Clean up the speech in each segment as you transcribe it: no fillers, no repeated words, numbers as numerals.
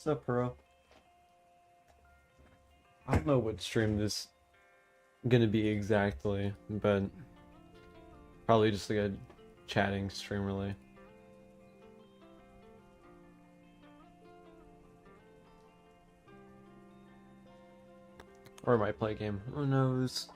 What's up, bro? I don't know what stream this gonna be exactly, but probably just like a chatting stream, really. Or I might play a game. Who knows?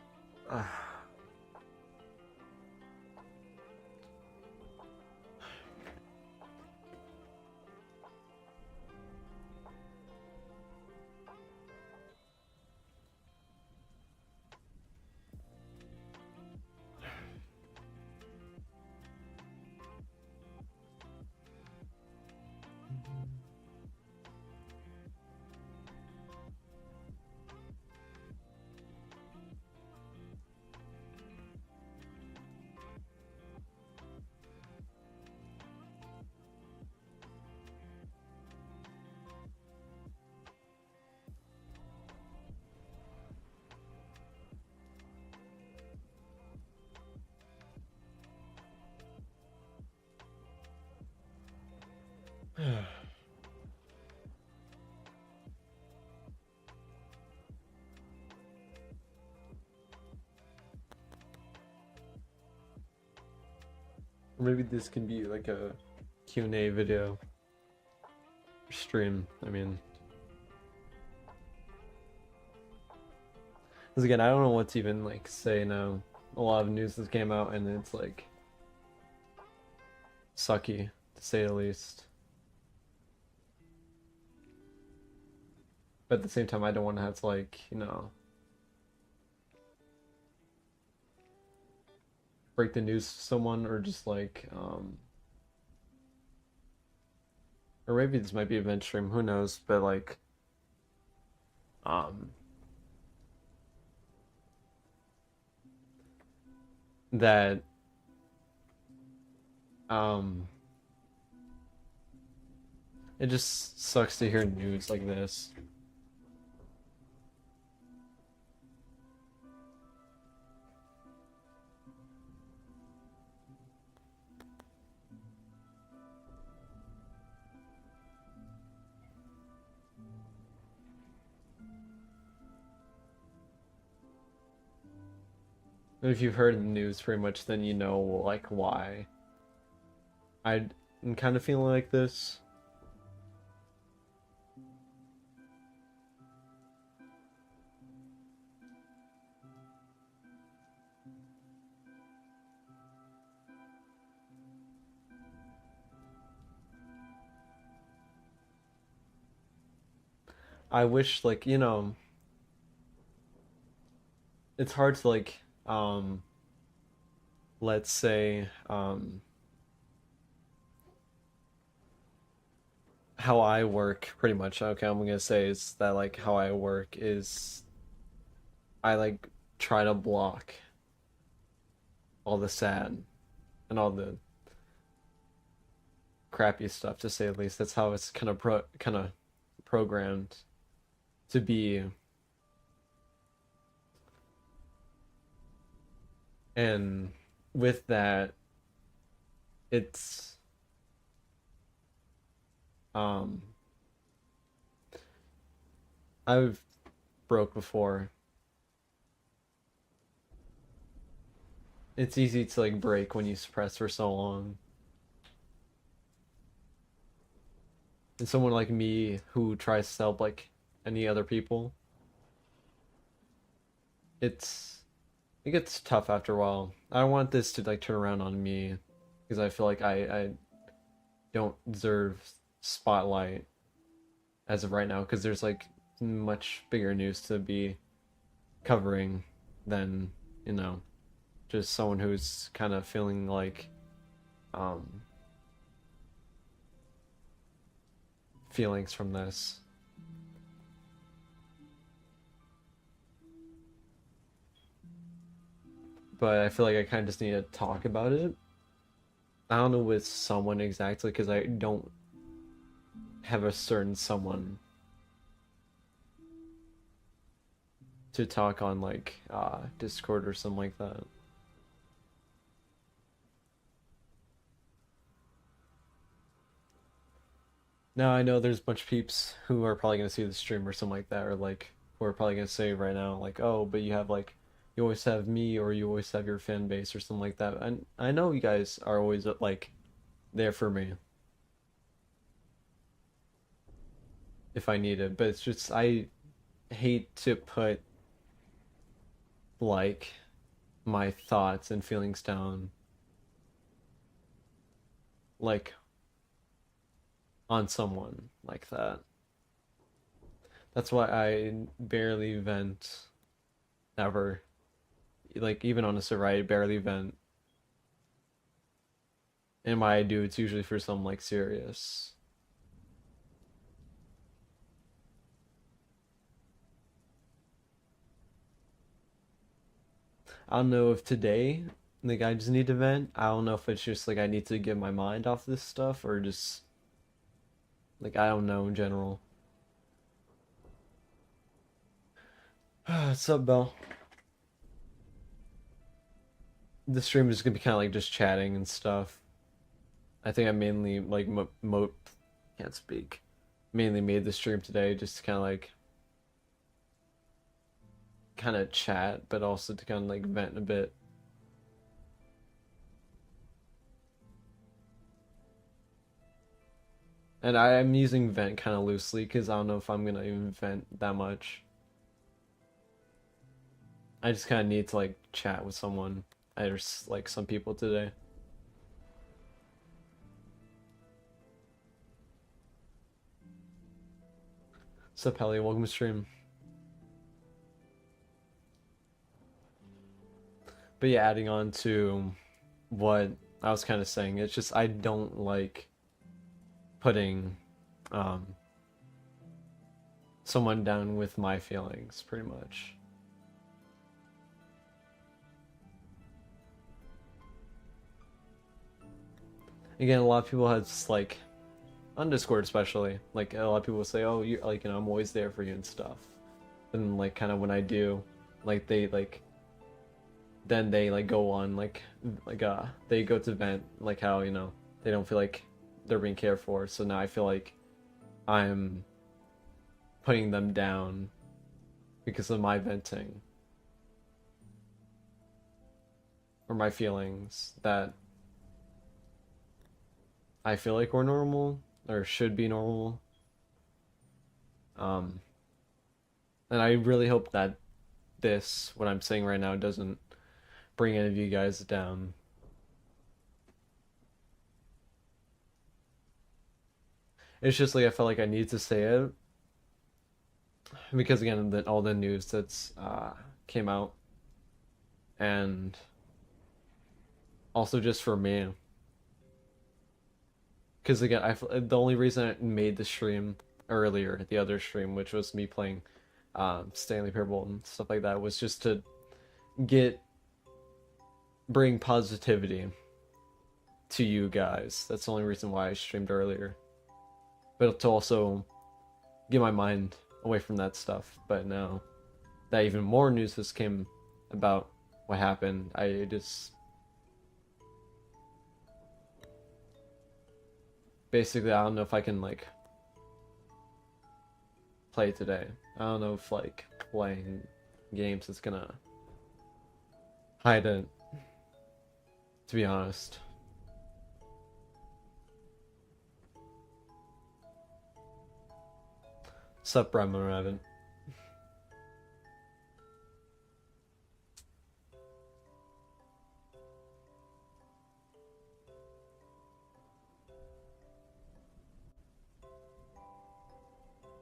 Or maybe this can be like a Q&A video stream. I mean, because again, I don't know what to even like say now. A lot of news that came out, and it's like sucky to say the least. But at the same time, I don't want to have to like, you know, break the news to someone, or just like or maybe this might be a vent stream, who knows, but like um that um it just sucks to hear news like this. If you've heard the news pretty much, then you know like why I'm kind of feeling like this. I wish, like, you know, it's hard to like let's say how I work pretty much. Okay, I'm gonna say is that like how I work is I like try to block all the sad and all the crappy stuff, to say at least. That's how it's kind of programmed to be. And with that, it's um I've broke before. It's easy to like break when you suppress for so long. And someone like me who tries to help like any other people, it's it gets tough after a while. I don't want this to like turn around on me, because I feel like I don't deserve spotlight as of right now, because there's like much bigger news to be covering than, you know, just someone who's kind of feeling like um feelings from this. But I feel like I kind of just need to talk about it. I don't know with someone exactly, because I don't have a certain someone to talk on, like Discord or something like that. Now I know there's a bunch of peeps who are probably gonna see the stream or something like that, or like who are probably gonna say right now, like, oh, but you have like you always have me or you always have your fan base or something like that. And I know you guys are always like there for me if I need it, but it's just I hate to put like my thoughts and feelings down like on someone like that. That's why I barely vent ever. Like even on a server, I barely vent. And when I do, it's usually for something like serious. I don't know if today like I just need to vent. I don't know if it's just like I need to get my mind off this stuff or just like I don't know in general. What's up, Bell? The stream is gonna be kind of like just chatting and stuff. I think I mainly like can't speak. Mainly made the stream today just to kind of chat, but also to kind of like vent a bit. And I'm using vent kind of loosely because I don't know if I'm gonna even vent that much. I just kind of need to like chat with someone. There's like some people today. Sup, Helly? Welcome to stream. But yeah, adding on to what I was kind of saying, it's just I don't like putting um, someone down with my feelings, pretty much. Again, a lot of people have like on Discord especially, like a lot of people say, "Oh, you like I'm always there for you and stuff." And like kind of when I do, like they like then they like go on they go to vent like how they don't feel like they're being cared for. So now I feel like I'm putting them down because of my venting or my feelings that I feel like we're normal or should be normal. Um, and I really hope that what I'm saying right now doesn't bring any of you guys down. It's just like I felt like I need to say it because again, all the news that's came out, and also just for me, because again, the only reason I made the stream earlier, the other stream, which was me playing Stanley Parable and stuff like that, was just to get bring positivity to you guys. That's the only reason why I streamed earlier. But to also get my mind away from that stuff. But now that even more news has came about what happened, I just basically I don't know if I can like play today. I don't know if like playing games is gonna hide it, to be honest. Sup, Brahma Raven.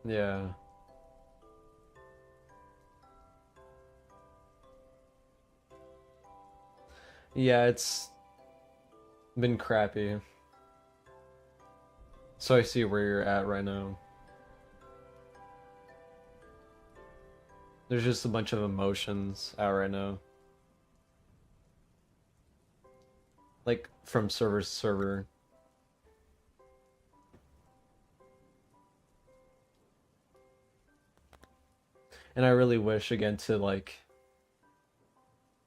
Yeah. Yeah, it's been crappy. So I see where you're at right now. There's just a bunch of emotions out right now. Like from server to server. And I really wish again to like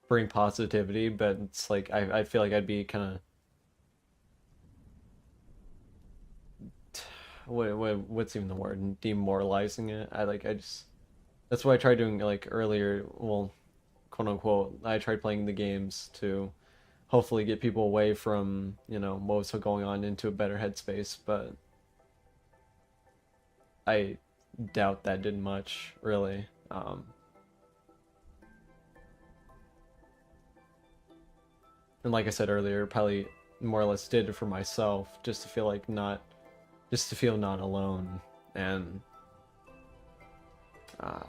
bring positivity, but it's like I feel like I'd be kind of what's even the word? Demoralizing it. I just that's what I tried doing like earlier. Well, quote unquote. I tried playing the games to hopefully get people away from what was going on into a better headspace, but I doubt that did much really. And like I said earlier, probably more or less did it for myself, just to feel like not, just to feel not alone, and uh,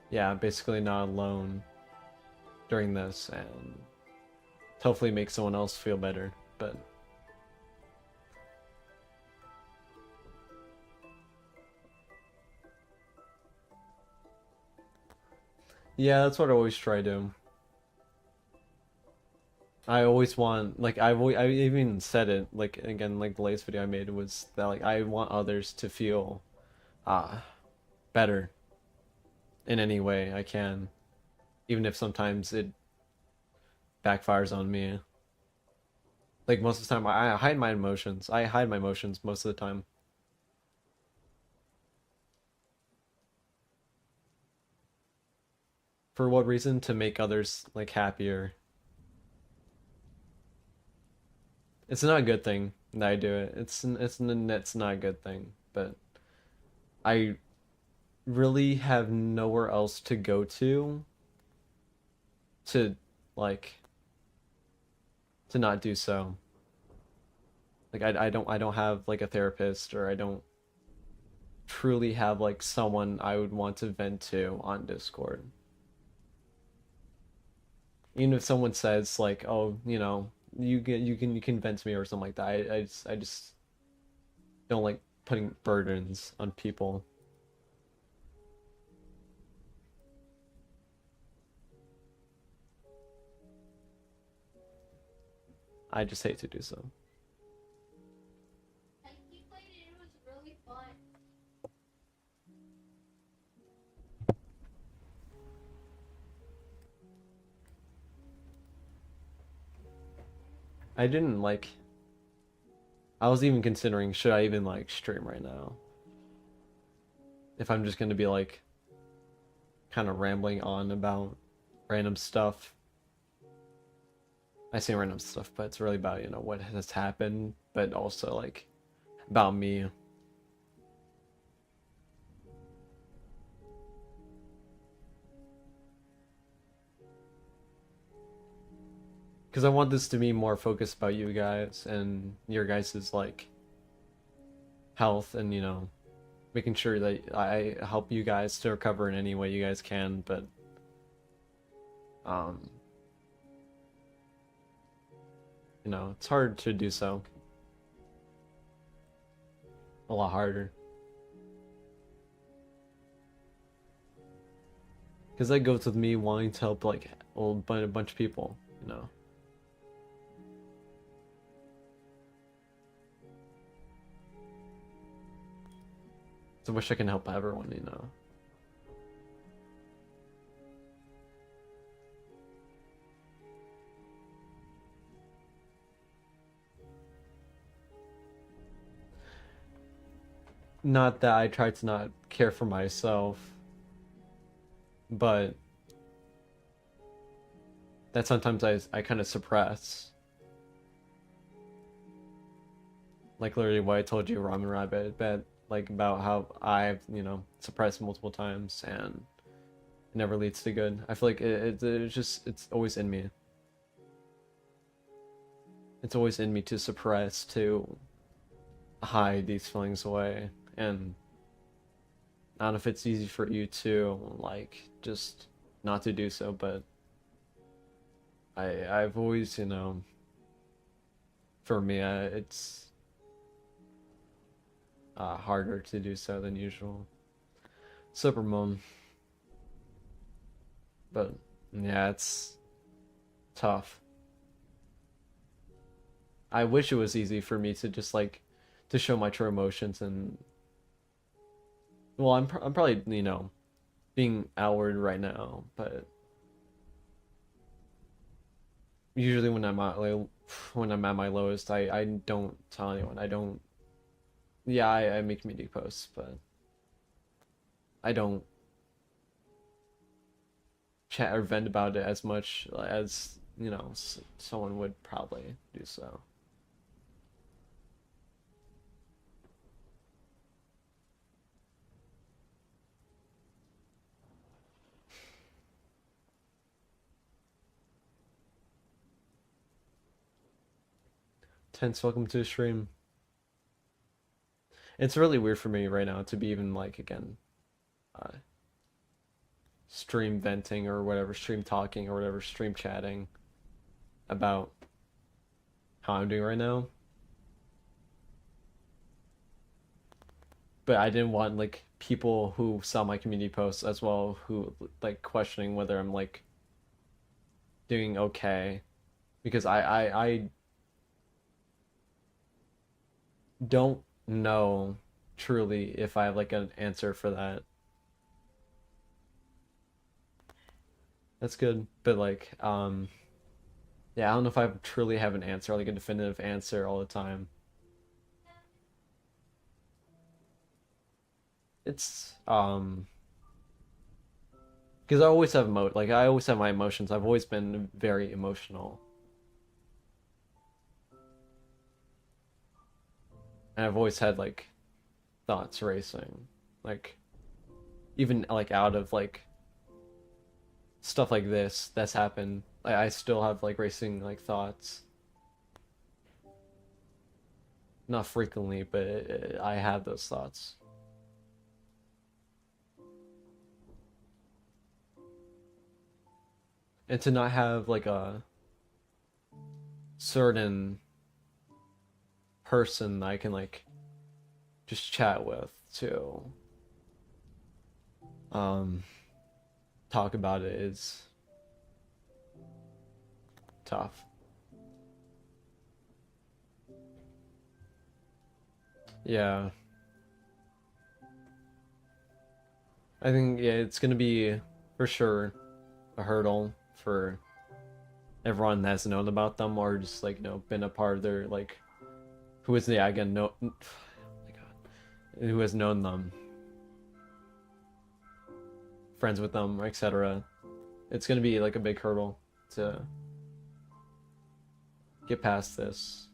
yeah, basically not alone during this, and hopefully make someone else feel better. But yeah, that's what I always try to. I always want, like, I even said it, like, again, like the latest video I made was that, like, I want others to feel uh better in any way I can, even if sometimes it backfires on me. Like most of the time, I hide my emotions. I hide my emotions most of the time. For what reason? To make others like happier. It's not a good thing that I do it. It's not a good thing. But I really have nowhere else to go to like to not do so. Like I don't have like a therapist, or I don't truly have like someone I would want to vent to on Discord. Even if someone says like, "Oh, you can vent to me," or something like that. I just don't like putting burdens on people. I just hate to do so. I didn't like. I was even considering, should I even like stream right now? If I'm just gonna be like kind of rambling on about random stuff. I say random stuff, but it's really about, what has happened, but also like about me. Because I want this to be more focused about you guys and your guys' like health, and making sure that I help you guys to recover in any way you guys can, but um it's hard to do so. A lot harder. Because that goes with me wanting to help like a bunch of people. So I wish I can help everyone. Not that I try to not care for myself, but that sometimes I kind of suppress. Like literally what I told you, Ramen Rabbit, but like about how I've, suppressed multiple times, and it never leads to good. I feel like it's always in me. It's always in me to suppress, to hide these feelings away. And I don't know if it's easy for you to like just not to do so, but I've always, for me, it's harder to do so than usual. Super mom. But yeah, it's tough. I wish it was easy for me to just like to show my true emotions, and well, I'm probably, being outward right now, but usually when I'm at my lowest, I don't tell anyone. I don't Yeah, I make community posts, but I don't chat or vent about it as much as, you know, someone would probably do so. Tense, welcome to the stream. It's really weird for me right now to be even like again, uh, stream venting or whatever, stream talking or whatever, stream chatting about how I'm doing right now. But I didn't want like people who saw my community posts as well who like questioning whether I'm like doing okay because I don't know truly if I have like an answer for that. That's good, but like yeah, I don't know if I truly have an answer, like a definitive answer all the time. It's because I always have like I always have my emotions. I've always been very emotional. And I've always had like thoughts racing. Like even like out of like stuff like this that's happened, I still have like racing like thoughts. Not frequently, but I have those thoughts. And to not have like a certain person I can like just chat with to um talk about it is tough. Yeah. I think yeah, it's gonna be for sure a hurdle for everyone that's known about them or just like, you know, been a part of their like who is the again no oh my god. Who has known them, friends with them, etc. It's gonna be like a big hurdle to get past this.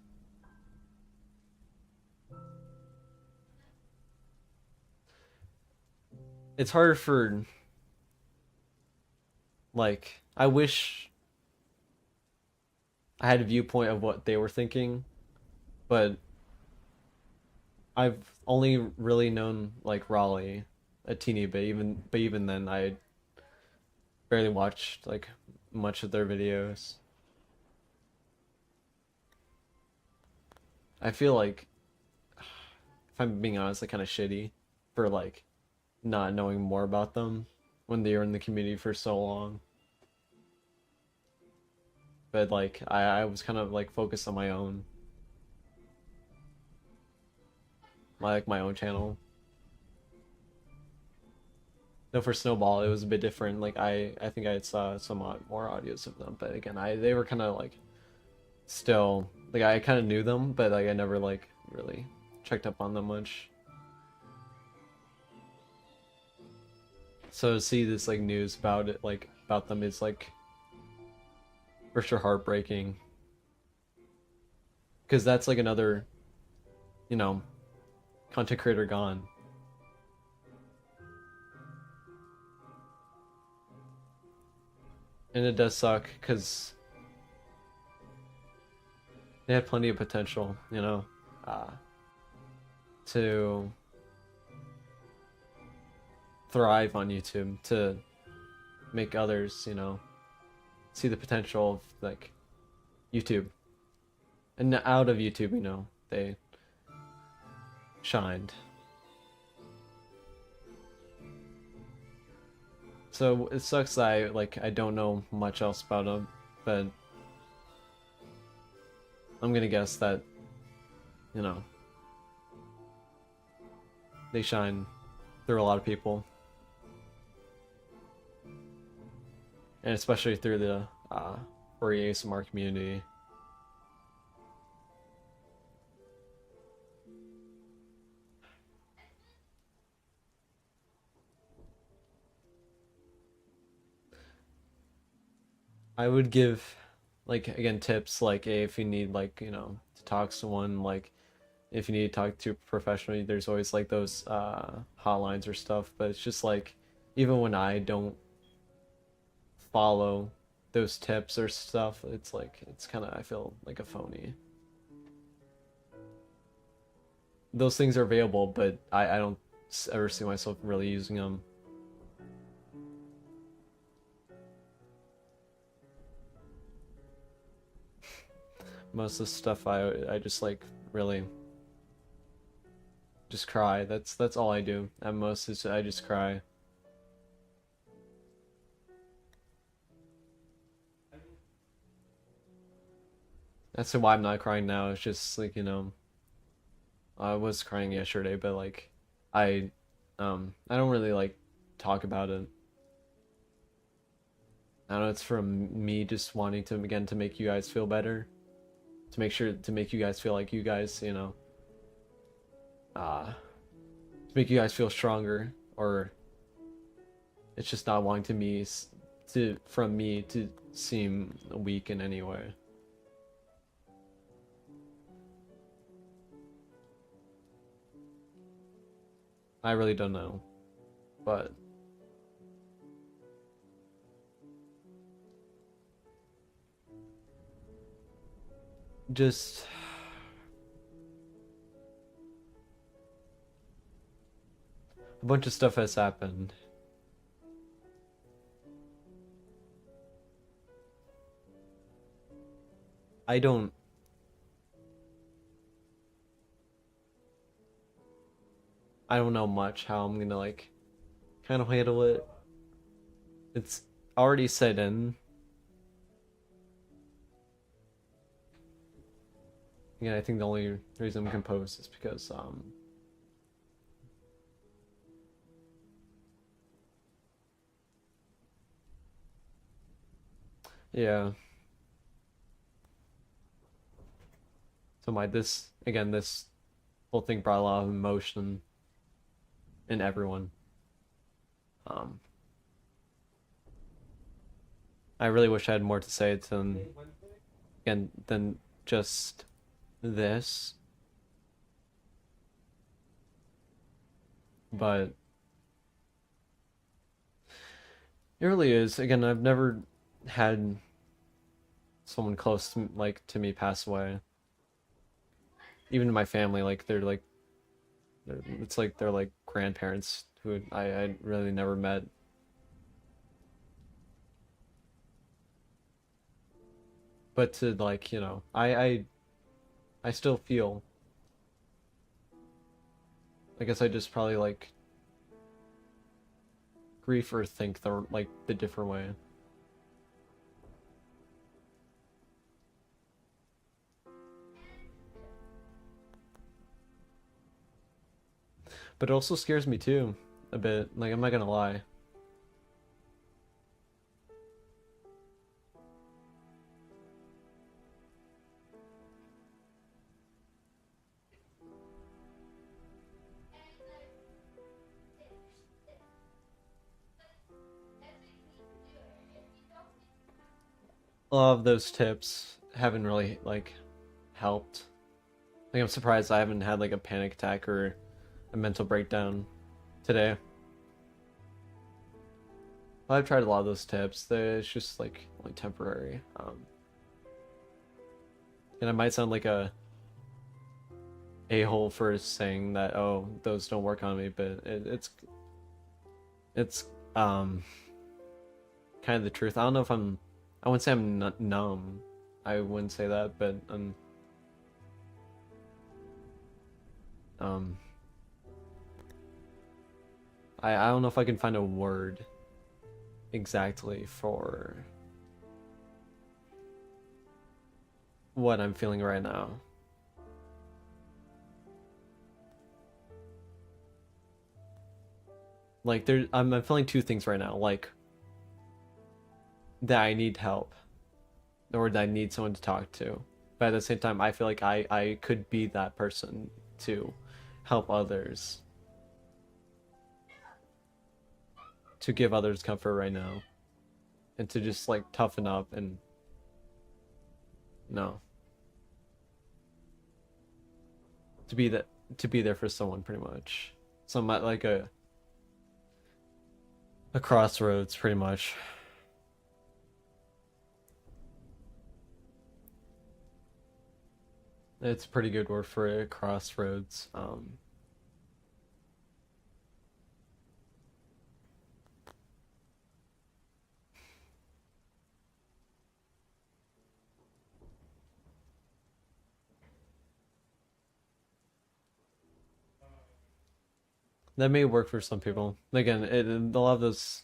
It's hard for like I wish I had a viewpoint of what they were thinking, but I've only really known like Raleigh a teeny bit. Even then, I barely watched like much of their videos. I feel like, if I'm being honest, like kind of shitty for like not knowing more about them when they were in the community for so long. But like I was kind of like focused on my own, like my own channel. No, for Snowball, it was a bit different. Like I think I saw some more audios of them, but again, they were kind of like still like I kind of knew them, but like I never like really checked up on them much. So to see this like news about it, like about them, is like for sure heartbreaking. Because that's like another, you know, content creator gone. And it does suck because they had plenty of potential, you know, to thrive on YouTube, to make others, you know, see the potential of like YouTube. And out of YouTube, you know, they shined. So it sucks that I don't know much else about them, but I'm gonna guess that, you know, they shine through a lot of people. And especially through the furry ASMR community. I would give, like, again, tips like, hey, if you need, like, to talk to someone, like, if you need to talk to a professional, there's always like those hotlines or stuff. But it's just like, even when I don't follow those tips or stuff, it's like, it's kind of, I feel like a phony. Those things are available, but I don't ever see myself really using them. Most of the stuff I just like really just cry. That's all I do. At most is I just cry. That's why I'm not crying now. It's just like, I was crying yesterday, but like I I don't really like talk about it. I don't know, it's from me just wanting to, again, to make you guys feel better. To make sure to make you guys feel like you guys, to make you guys feel stronger, or it's just not wanting to me to from me to seem weak in any way. I really don't know, but just a bunch of stuff has happened. I don't I don't know much how I'm gonna like kind of handle it. It's already set in. Again, I think the only reason I'm composed is because yeah. So this whole thing brought a lot of emotion in everyone. Um, I really wish I had more to say than just this, but it really is. Again, I've never had someone close to to me pass away. Even in my family, like it's like they're like grandparents who I really never met. But to like, I still feel. I guess I just probably like grief or think the different way. But it also scares me too, a bit. Like, I'm not gonna lie. A lot of those tips haven't really like helped. Like, I'm surprised I haven't had like a panic attack or a mental breakdown today. I've tried a lot of those tips. It's just like only temporary. And I might sound like a hole for saying that, oh, those don't work on me, but it's kind of the truth. I don't know if I wouldn't say I'm numb. I wouldn't say that, but um I don't know if I can find a word exactly for what I'm feeling right now. Like I'm feeling two things right now, like that I need help or that I need someone to talk to. But at the same time, I feel like I could be that person to help others, to give others comfort right now. and to just like toughen up and no, to be that to be there for someone pretty much. So I'm at like a crossroads pretty much. It's a pretty good word for it, crossroads. That may work for some people. Again, a lot of those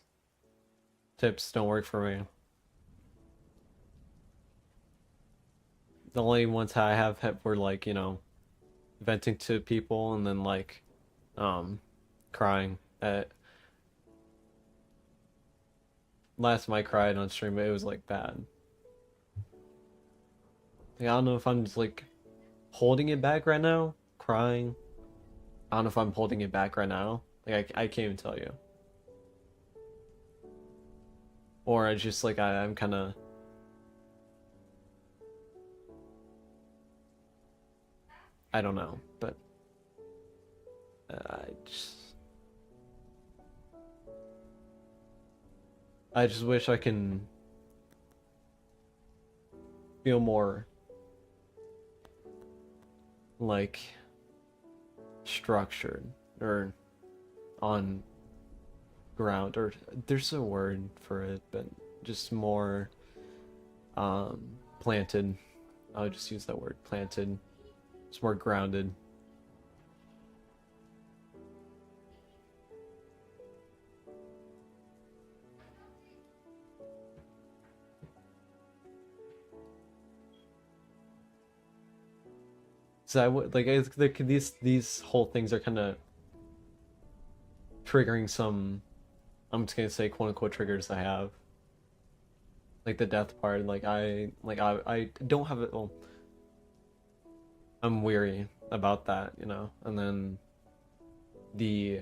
tips don't work for me. The only ones I have had were like, you know, venting to people and then like crying at last time I cried on stream, it was like bad. Like, I don't know if I'm just like holding it back right now, crying. I don't know if I'm holding it back right now. Like I can't even tell you. Or I just like I'm kind of I don't know, but I just I just wish I can feel more like structured or on ground or there's a word for it, but just more planted. I'll just use that word, planted. It's more grounded. So I would like these whole things are kind of triggering some. I'm just gonna say quote unquote triggers I have. Like the death part, I don't have it. Well, I'm weary about that, you know. And then the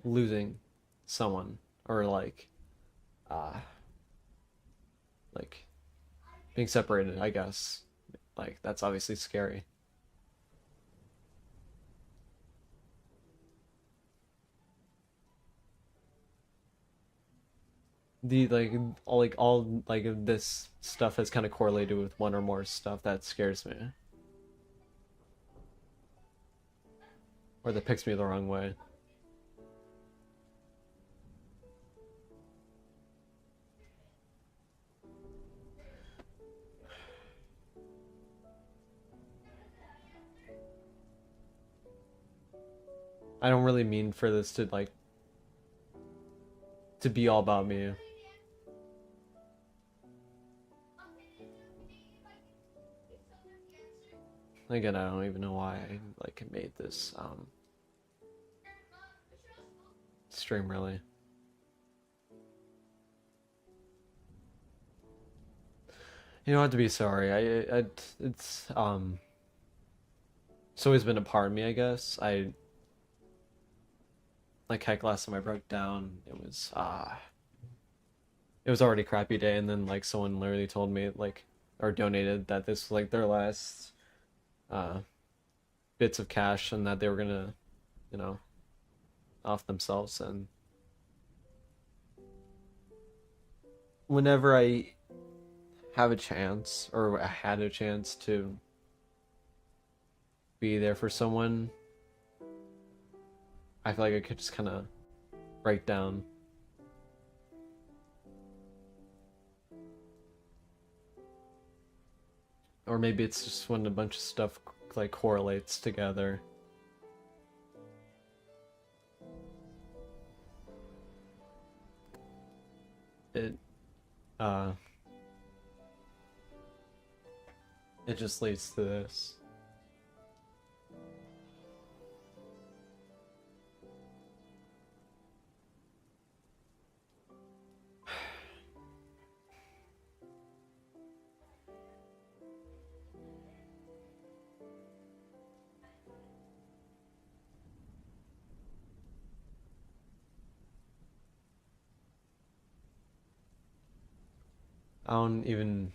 losing someone or uh like being separated, I guess. Like that's obviously scary. The all like this stuff is kind of correlated with one or more stuff that scares me or that picks me the wrong way. I don't really mean for this to like to be all about me. Again, I don't even know why I like made this stream really. You don't have to be sorry. It's always been a part of me, I guess. I like heck last time I broke down, it was already a crappy day and then like someone literally told me like or donated that this was like their last uh bits of cash and that they were gonna, you know, off themselves and whenever I have a chance or I had a chance to be there for someone, I feel like I could just kind of break down. Or maybe it's just when a bunch of stuff like correlates together. It uh it just leads to this. I don't even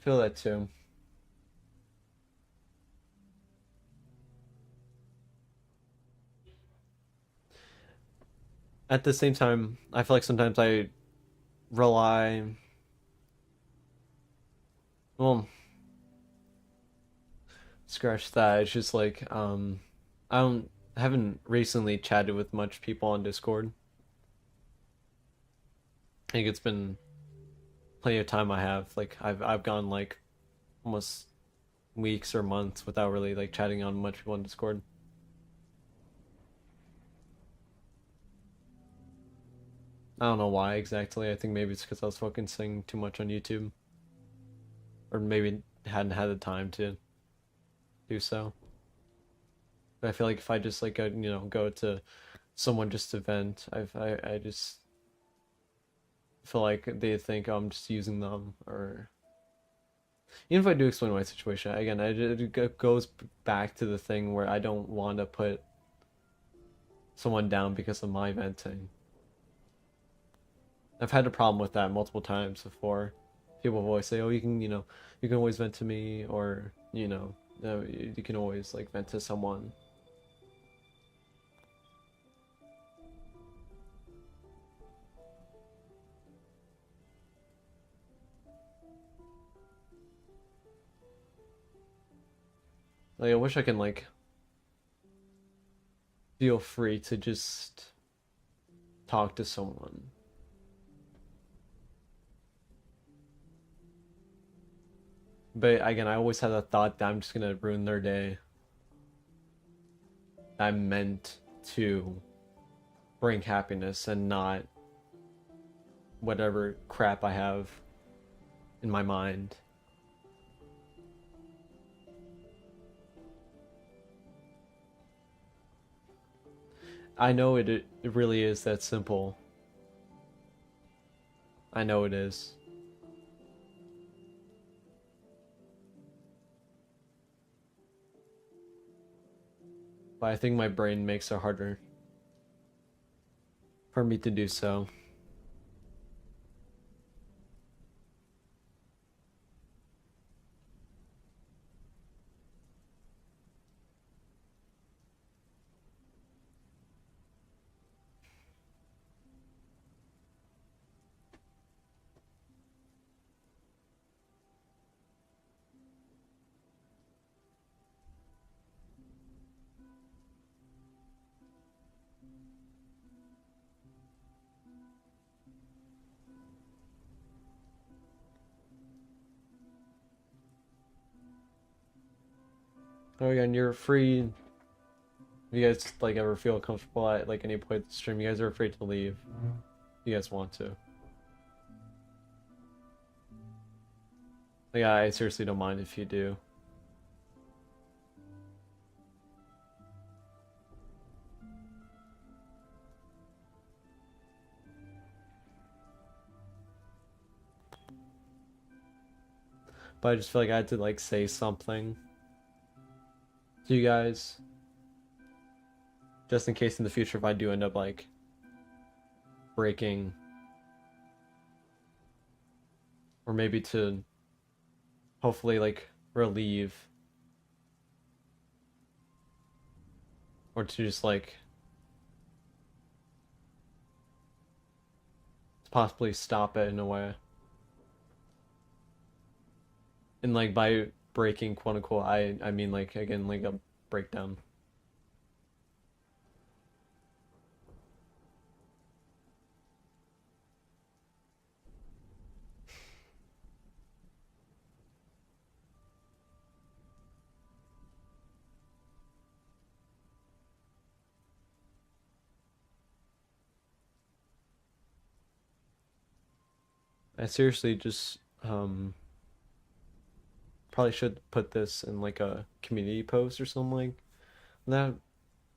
feel that too. At the same time, I feel like sometimes I rely, well, scratch that. It's just like I don't haven't recently chatted with much people on Discord. I think it's been plenty of time I have. Like I've gone like almost weeks or months without really like chatting on much people on Discord. I don't know why exactly. I think maybe it's because I was focusing too much on YouTube, or maybe hadn't had the time to do so. But I feel like if I just like go to someone just to vent, I just feel like they think, oh, I'm just using them, or even if I do explain my situation again, it goes back to the thing where I don't want to put someone down because of my venting. I've had a problem with that multiple times before. People always say, "Oh, you can always vent to me," or you can always like vent to someone. Like I wish I can like feel free to just talk to someone. But again, I always had the thought that I'm just gonna ruin their day. I'm meant to bring happiness and not whatever crap I have in my mind. I know it really is that simple. I know it is. But I think my brain makes it harder for me to do so. Oh, again, you're free. If you guys like ever feel comfortable at like any point of the stream, you guys are free to leave. If you guys want to. Like, I seriously don't mind if you do. But I just feel like I had to like say something to you guys, just in case in the future if I do end up like breaking, or maybe to hopefully like relieve, or to just like possibly stop it in a way. And like by breaking, quote unquote, I mean like again like a breakdown. I seriously just probably should put this in like a community post or something like that,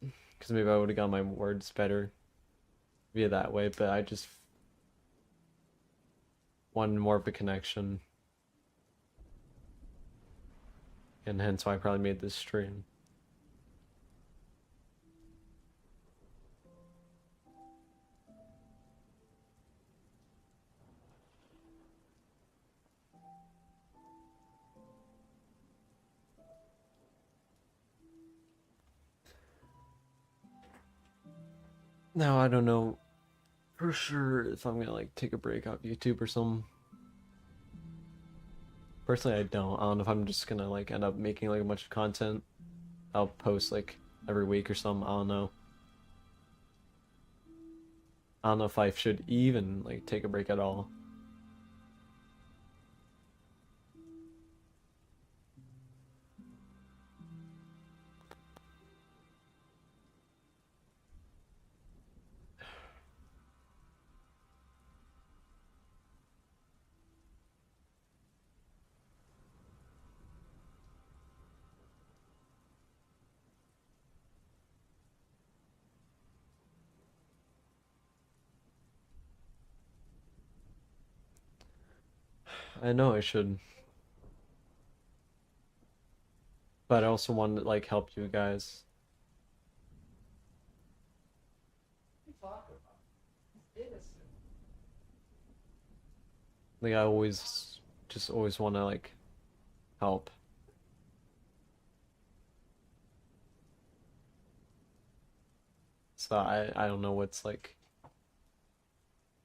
because maybe I would have got my words better via that way. But I just wanted more of a connection, and hence why I probably made this stream. Now I don't know for sure if I'm gonna like take a break off YouTube or something. Personally, I don't know if I'm just gonna like end up making like a bunch of content. I'll post like every week or something. I don't know. I don't know if I should even like take a break at all. I know I should, but I also want to like help you guys. Like I always just always want to like help. So I don't know what's like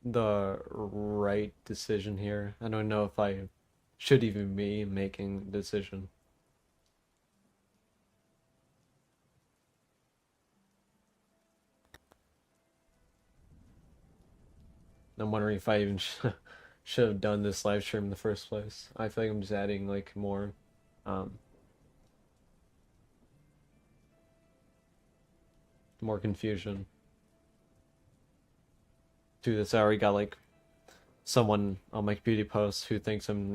the right decision here. I don't know if I should even be making a decision. I'm wondering if I even should have done this live stream in the first place. I feel like I'm just adding like um, more confusion to this. I already got like someone on my beauty post who thinks I'm,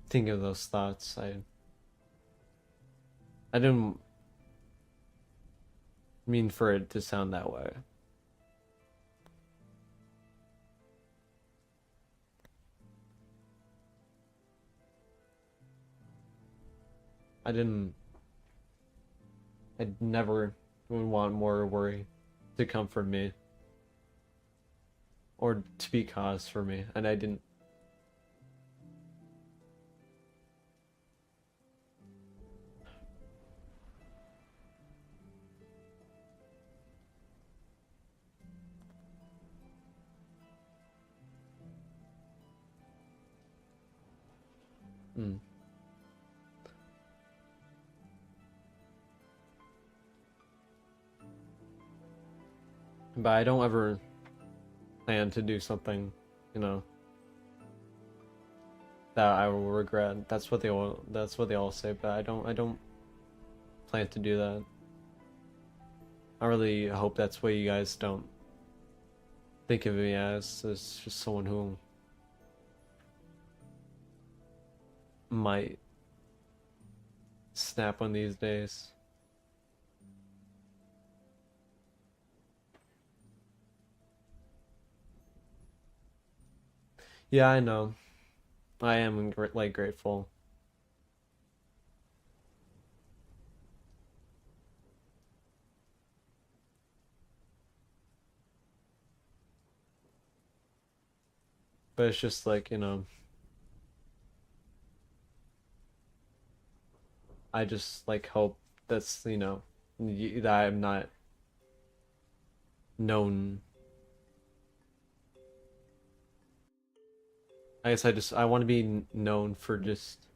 thinking of those thoughts. I didn't mean for it to sound that way. I didn't. I never would want more worry to come from me or to be caused for me, and I didn't. Mm. But I don't ever plan to do something, you know, that I will regret. That's what they all say, but I don't plan to do that. I really hope that's what you guys don't think of me as just someone who might snap one these days. Yeah, I know. I am like grateful. But it's just like, I just like hope that's, that I'm not known. I guess I want to be known for just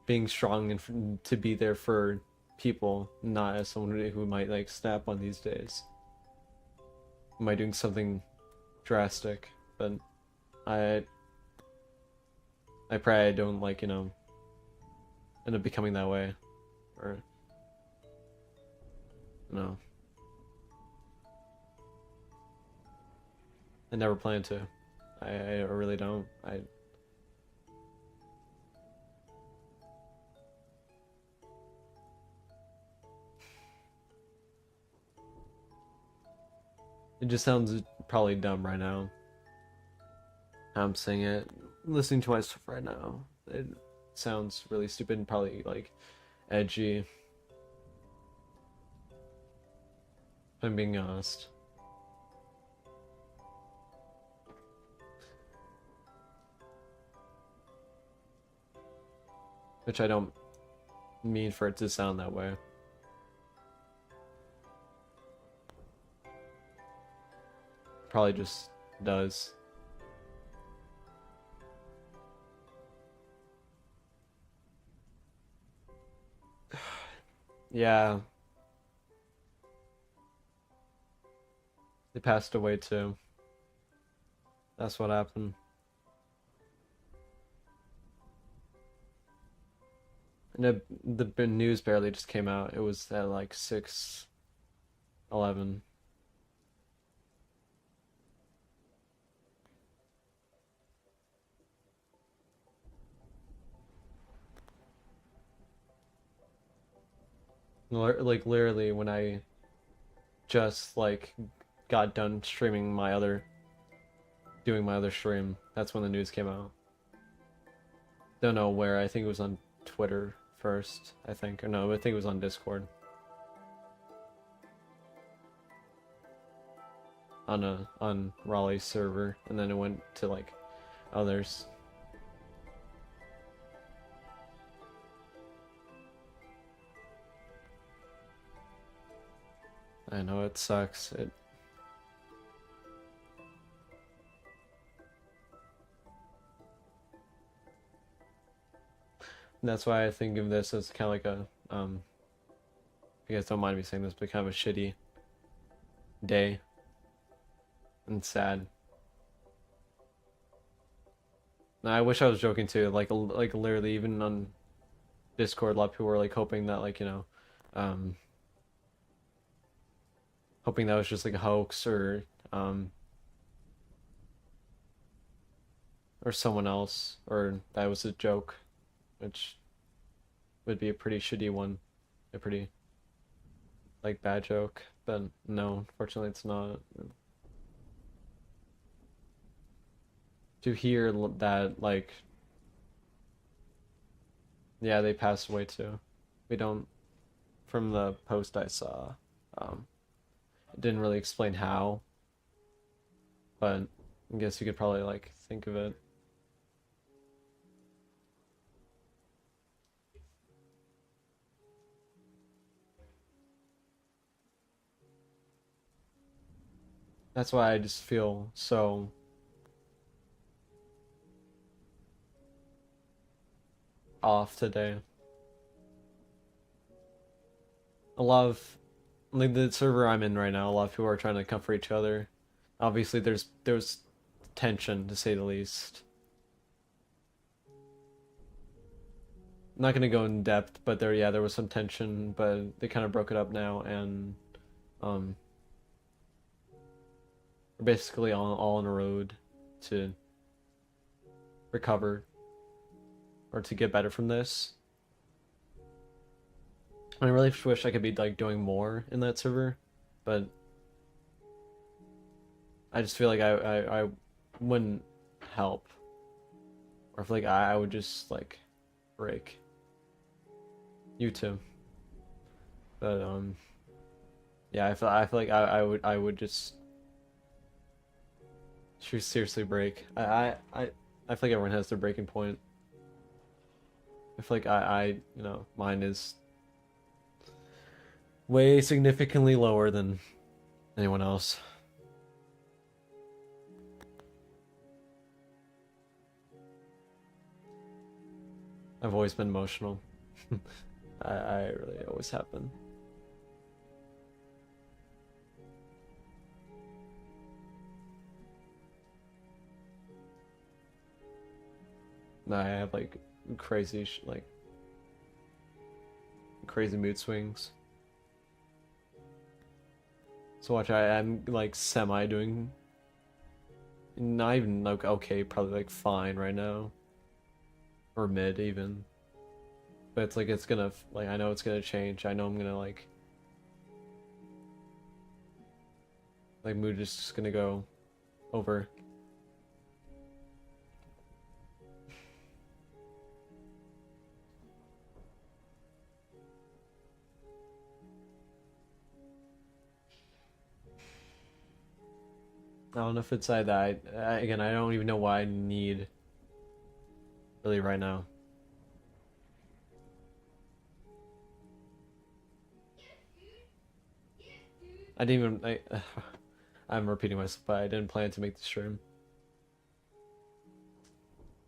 being strong and to be there for people, not as someone who might like snap on these days. Am I doing something drastic? But I I pray I don't like, end up becoming that way. Or no. I never plan to. I really don't. It just sounds probably dumb right now. I'm saying it, listening to myself right now. It sounds really stupid and probably like edgy, if I'm being honest. Which I don't mean for it to sound that way. Probably just does. Yeah, they passed away too. That's what happened. And the news barely just came out. It was at like 6:11. Like literally when I just like got done streaming my other doing my other stream, that's when the news came out. Don't know where. I think it was on Twitter first, I think. Or no, I think it was on Discord. On Raleigh's server, and then it went to like others. I know it sucks. That's why I think of this as kind of like a you guys don't mind me saying this, but kind of a shitty day and sad. And I wish I was joking too. Like literally, even on Discord, a lot of people were like hoping that um, hoping that was just like a hoax or someone else, or that was a joke, which would be a pretty shitty one, a pretty like bad joke. But no, unfortunately, it's not. To hear that, like, yeah, they passed away too. We don't, from the post I saw, it didn't really explain how, but I guess you could probably like think of it. That's why I just feel so off today. A lot of like the server I'm in right now, a lot of people are trying to comfort each other. Obviously, there's tension to say the least. I'm not gonna go in depth, but there was some tension, but they kind of broke it up now, and um, we're basically all on a road to recover or to get better from this. I really wish I could be like doing more in that server, but I just feel like I wouldn't help, or I feel like I would just like break. You too, but yeah, I feel like I would just seriously break. I feel like everyone has their breaking point. I feel like mine is way significantly lower than anyone else. I've always been emotional. I really always have been. I have like crazy like crazy mood swings. So watch, I'm like semi doing, not even like okay, probably like fine right now, or mid even. But it's like it's gonna like I know it's gonna change. I know I'm gonna like Like mood is just gonna go over. I don't know if it's that. Again, I don't even know what I need really right now. I didn't even. I'm repeating myself, but I didn't plan to make the stream.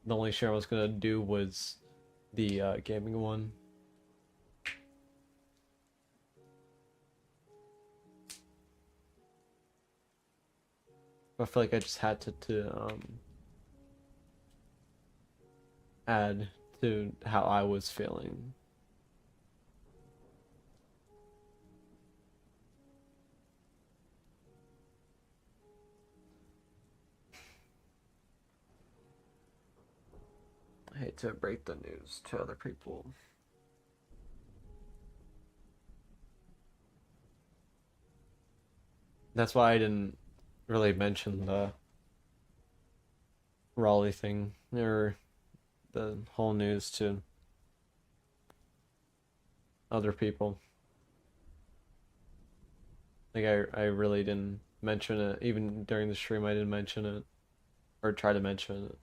The only stream I was gonna do was the gaming one. I feel like I just had to add to how I was feeling. I hate to break the news to other people. That's why I didn't really mention the Raleigh thing or the whole news to other people. Like I really didn't mention it. Even during the stream I didn't mention it. Or try to mention it.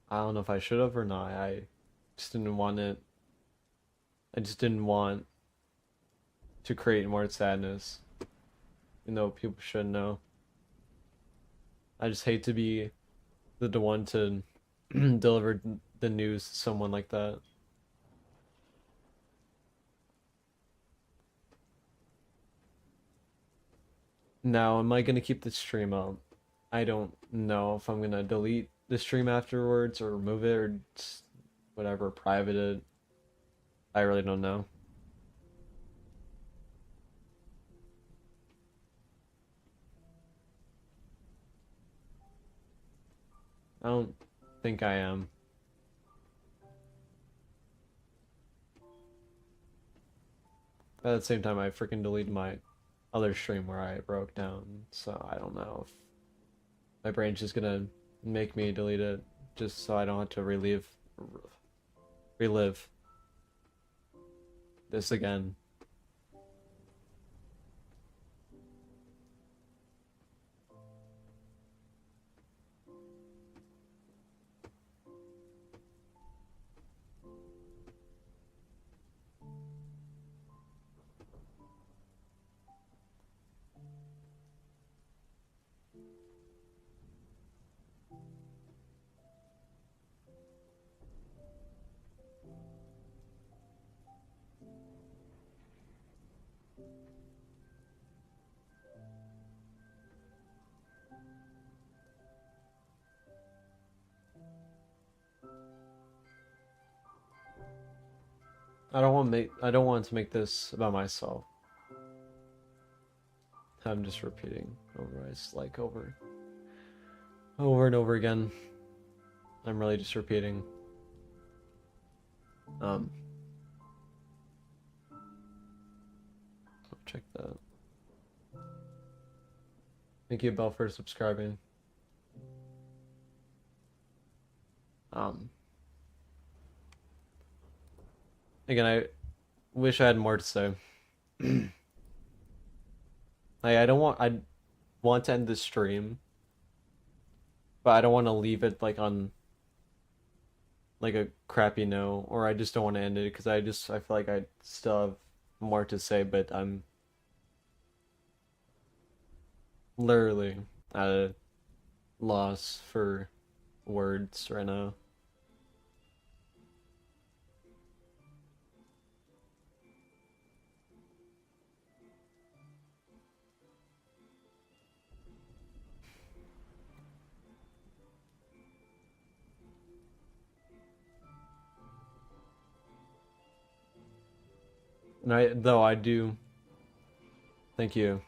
I don't know if I should have or not. I just didn't want it. I just didn't want to create more sadness. You know, people should know. I just hate to be the one to deliver the news to someone like that. Now, am I gonna keep the stream up? I don't know if I'm gonna delete the stream afterwards or remove it or just whatever, private it. I really don't know. I don't think I am. But at the same time, I freaking deleted my other stream where I broke down, so I don't know if my brain's just gonna make me delete it just so I don't have to relive this again. I don't want to make this about myself. I'm just repeating over over and over again. I'm really just repeating. I'll check that. Thank you, Bell, for subscribing. Again, I wish I had more to say. I want to end this stream, but I don't want to leave it like on like a crappy note, or I just don't want to end it because I feel like I still have more to say, but I'm literally at a loss for words right now. And I do thank you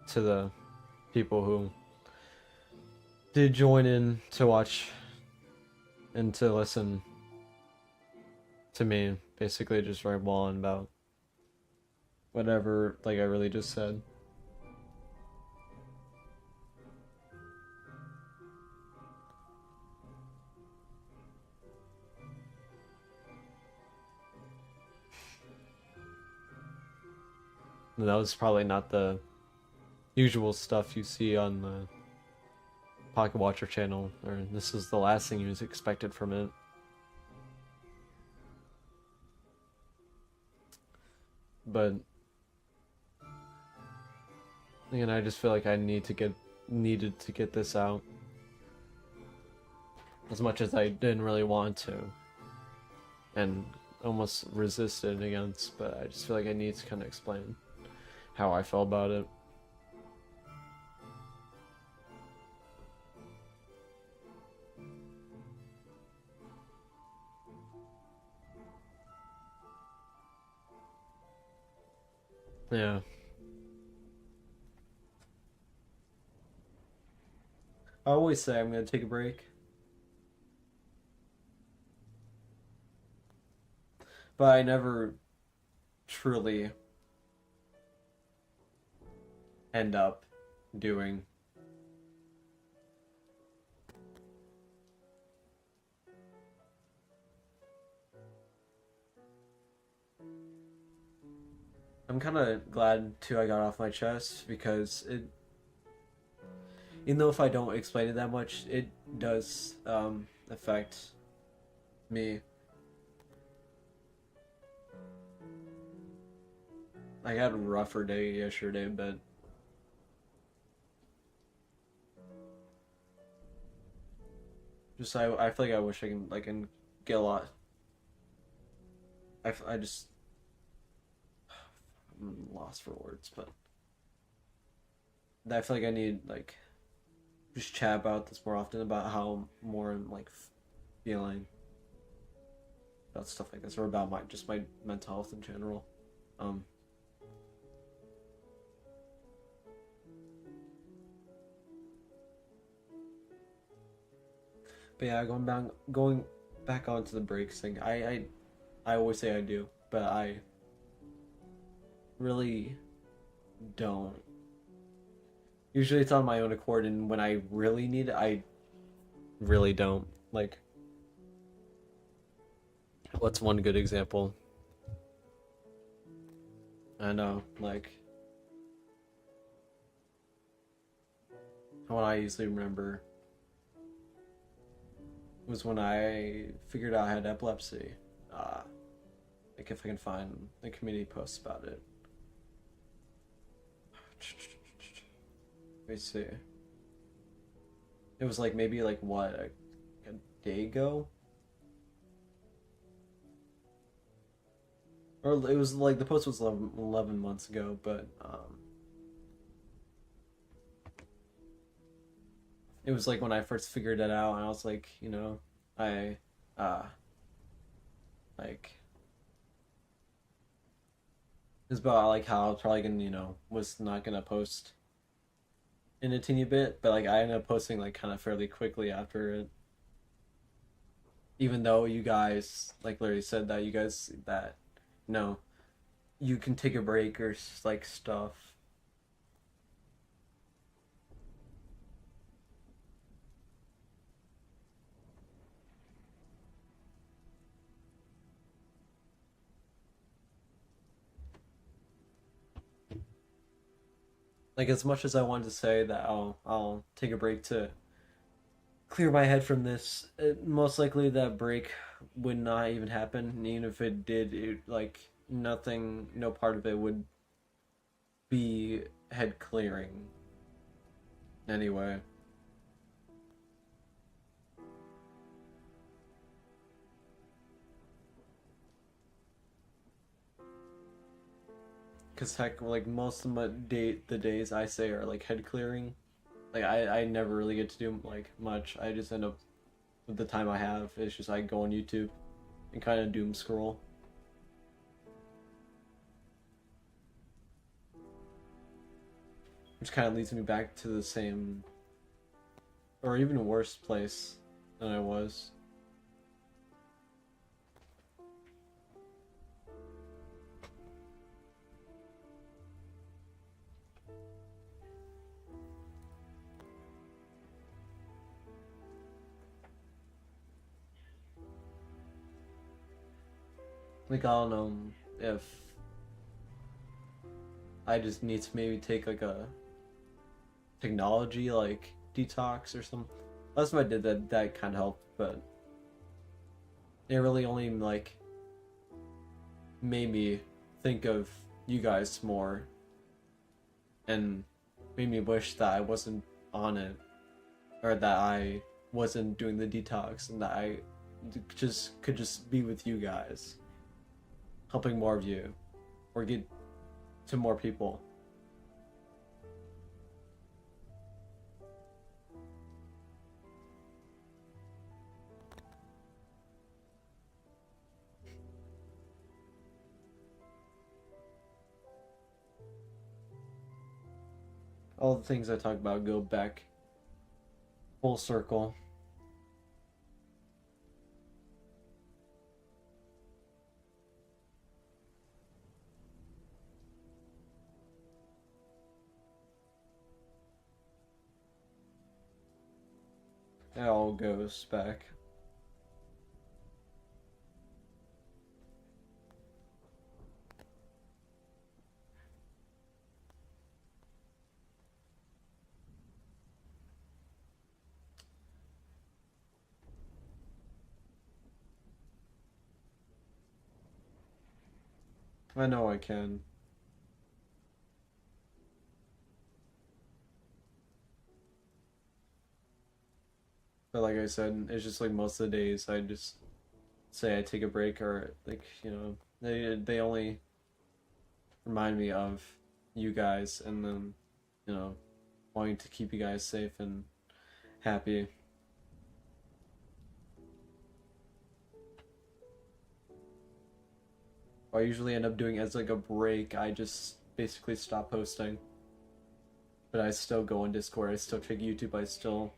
to the people who did join in to watch and to listen to me basically just ramble on about whatever like I really just said. And that was probably not the usual stuff you see on the Pocket Watcher channel, or this is the last thing you was expected from it. But again, I just feel like I needed to get this out. As much as I didn't really want to. And almost resisted against, but I just feel like I need to kind of explain how I felt about it. Yeah. I always say I'm gonna take a break. But I never truly end up doing. I'm kind of glad too I got off my chest because it, even though if I don't explain it that much, it does affect me. I had a rougher day yesterday, but just I feel like I wish I can like and get a lot. I just I'm lost for words, but I feel like I need like just chat about this more often about how more I'm like feeling about stuff like this or about my just my mental health in general. Um, but yeah, going back onto the breaks thing. I always say I do, but I really don't. Usually it's on my own accord, and when I really need it, I really don't. Like, what's one good example? I know, like, what I usually remember was when I figured out I had epilepsy. Like, if I can find the community posts about it. Let me see. It was like maybe like what a day ago, or it was like the post was 11 months ago, but it was like when I first figured it out, and I was like, you know, I uh like it's about like how I was probably gonna, you know, was not gonna post in a teeny bit, but like I ended up posting like kind of fairly quickly after it. Even though you guys like literally said that you guys that no, you can take a break or like stuff. Like as much as I wanted to say that I'll take a break to clear my head from this, most likely that break would not even happen. And even if it did, it like nothing, no part of it would be head clearing anyway. Cause heck, like most of the days I say are like head clearing. Like I never really get to do like much. I just end up with the time I have. It's just I go on YouTube and kind of doom scroll. Which kind of leads me back to the same or even worse place than I was. Like I don't know if I just need to maybe take like a technology like detox or something. Last time I did that, that kind of helped, but it really only like made me think of you guys more and made me wish that I wasn't on it, or that I wasn't doing the detox, and that I just could just be with you guys, helping more of you, or get to more people. All the things I talk about go back full circle. It all goes back. I know I can. But like I said, it's just like most of the days I just say I take a break, or like, you know, they only remind me of you guys, and then, you know, wanting to keep you guys safe and happy. What I usually end up doing as like a break, I just basically stop posting. But I still go on Discord, I still check YouTube, I still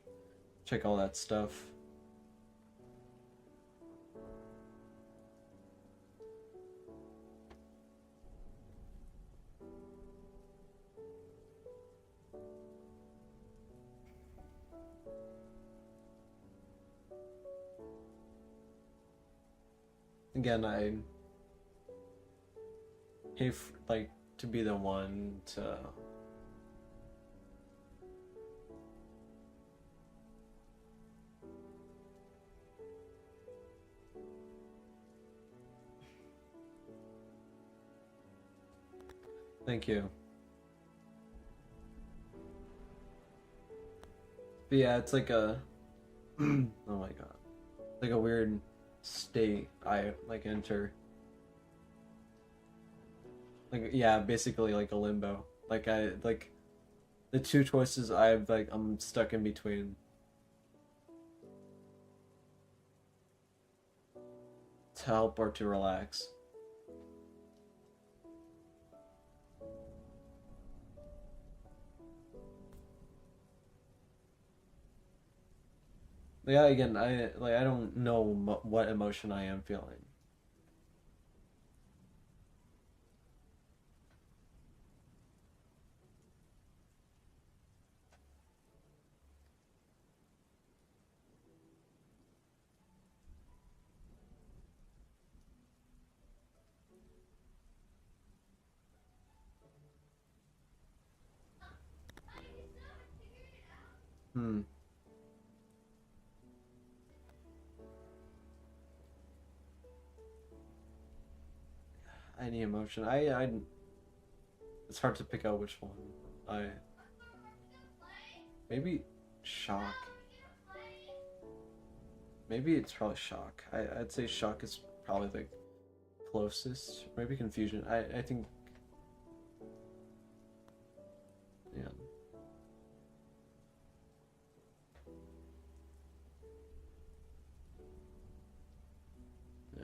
check all that stuff. Again, I hate like to be the one to thank you. But yeah, it's like a oh my god. Like a weird state I like enter. Like, yeah, basically like a limbo. Like I like the two choices I've like I'm stuck in between. To help or to relax. Yeah, again, I don't know what emotion I am feeling. Hmm. Any emotion. I it's hard to pick out which one. I maybe shock. Maybe it's probably shock. I'd say shock is probably the closest. Maybe confusion. I think yeah. Yeah.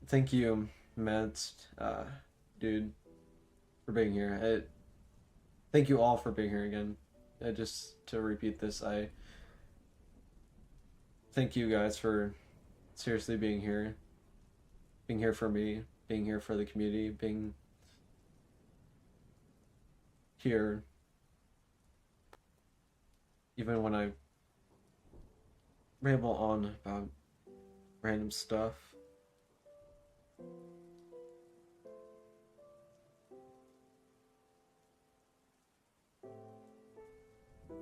Thank you, Matt, dude, for being here. Thank you all for being here again. Just to repeat this, I thank you guys for seriously being here for me, being here for the community, being here even when I ramble on about random stuff. I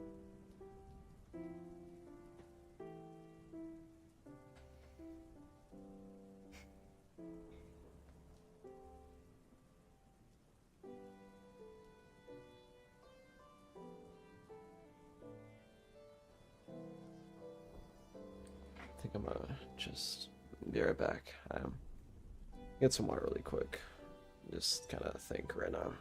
think I'm gonna just be right back. Get some water really quick. Just kind of think right now.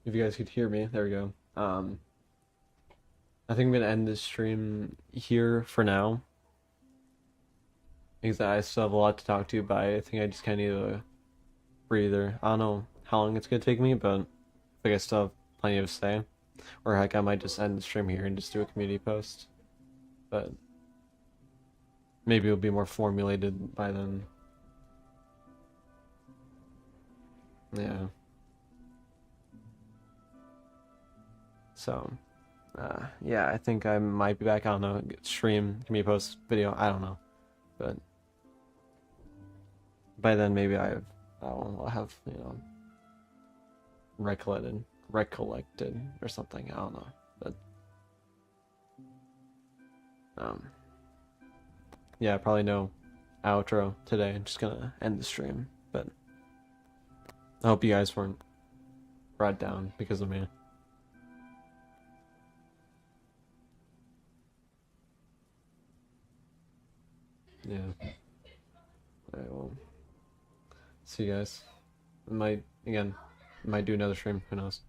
If you guys could hear me, there we go. I think I'm gonna end this stream here for now because I still have a lot to talk to you, but I think I just kind of need a breather. I don't know how long it's gonna take me, but I think I still have plenty to say. Or heck, I might just end the stream here and just do a community post. But maybe it'll be more formulated by then. Yeah. So, yeah, I think I might be back on a stream, community post, video. I don't know, but by then maybe I'll have recollected or something. I don't know, but yeah, probably no outro today. I'm just gonna end the stream, but I hope you guys weren't brought down because of me. Yeah. Alright, well, see you guys. Might do another stream. Who knows?